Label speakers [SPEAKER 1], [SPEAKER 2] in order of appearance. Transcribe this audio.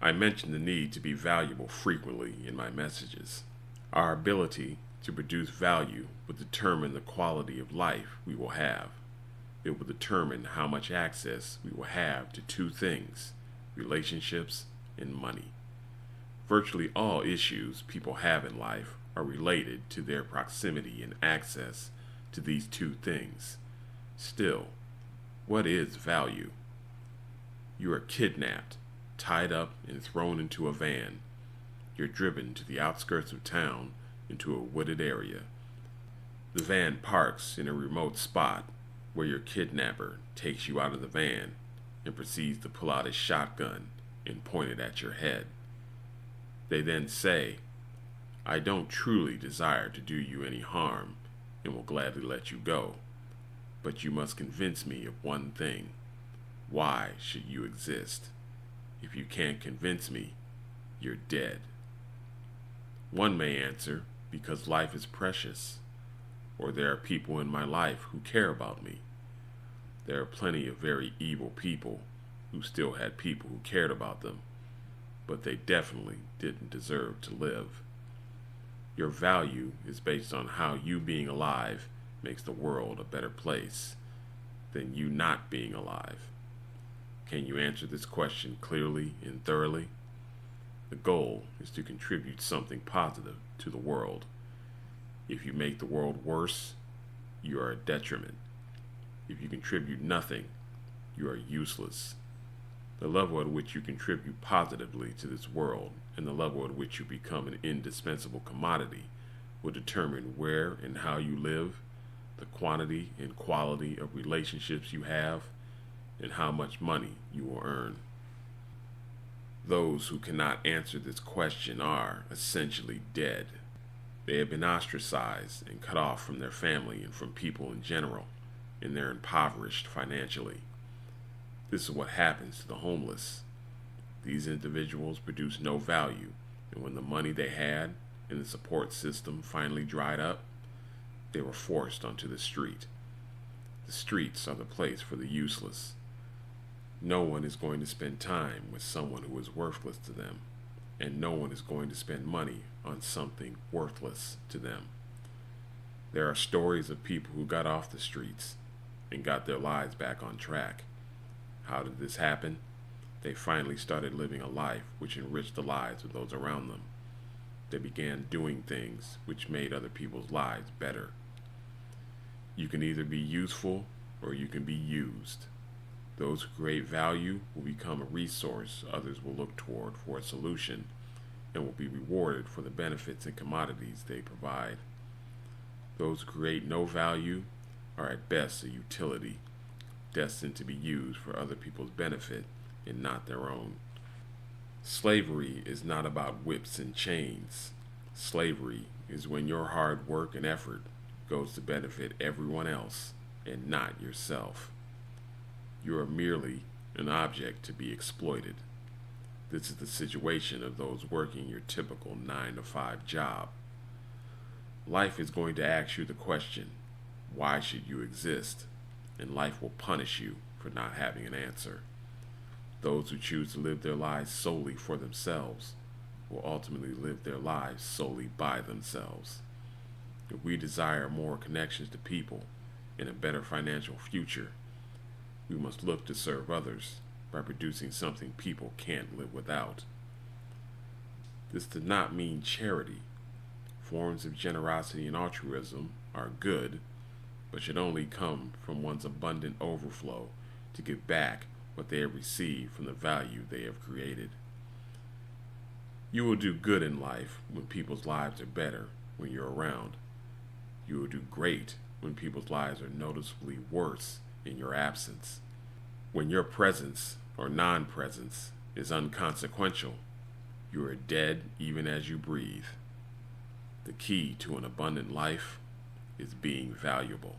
[SPEAKER 1] I mention the need to be valuable frequently in my messages. Our ability to produce value will determine the quality of life we will have. It will determine how much access we will have to two things: relationships and money. Virtually all issues people have in life are related to their proximity and access to these two things. Still, what is value? You are kidnapped, tied up, and thrown into a van. You're driven to the outskirts of town into a wooded area. The van parks in a remote spot where your kidnapper takes you out of the van and proceeds to pull out his shotgun and point it at your head. They then say, "I don't truly desire to do you any harm and will gladly let you go, but you must convince me of one thing. Why should you exist? If you can't convince me, you're dead." One may answer, "Because life is precious," or "There are people in my life who care about me." There are plenty of very evil people who still had people who cared about them, but they definitely didn't deserve to live. Your value is based on how you being alive makes the world a better place than you not being alive. Can you answer this question clearly and thoroughly? The goal is to contribute something positive to the world. If you make the world worse, you are a detriment. If you contribute nothing, you are useless. The level at which you contribute positively to this world and the level at which you become an indispensable commodity will determine where and how you live, the quantity and quality of relationships you have, and how much money you will earn. Those who cannot answer this question are essentially dead. They have been ostracized and cut off from their family and from people in general, and they're impoverished financially. This is what happens to the homeless. These individuals produce no value, and when the money they had and the support system finally dried up, they were forced onto the street. The streets are the place for the useless. No one is going to spend time with someone who is worthless to them, and no one is going to spend money on something worthless to them. There are stories of people who got off the streets and got their lives back on track. How did this happen? They finally started living a life which enriched the lives of those around them. They began doing things which made other people's lives better. You can either be useful or you can be used. Those who create value will become a resource others will look toward for a solution and will be rewarded for the benefits and commodities they provide. Those who create no value are at best a utility, destined to be used for other people's benefit and not their own. Slavery is not about whips and chains. Slavery is when your hard work and effort goes to benefit everyone else and not yourself. You are merely an object to be exploited. This is the situation of those working your typical 9 to 5 job. Life is going to ask you the question, why should you exist? And life will punish you for not having an answer. Those who choose to live their lives solely for themselves will ultimately live their lives solely by themselves. If we desire more connections to people and a better financial future, we must look to serve others by producing something people can't live without. This does not mean charity. Forms of generosity and altruism are good, but should only come from one's abundant overflow to give back what they have received from the value they have created. You will do good in life when people's lives are better when you're around. You will do great when people's lives are noticeably worse in your absence. When your presence or non-presence is inconsequential, you are dead even as you breathe. The key to an abundant life is being valuable.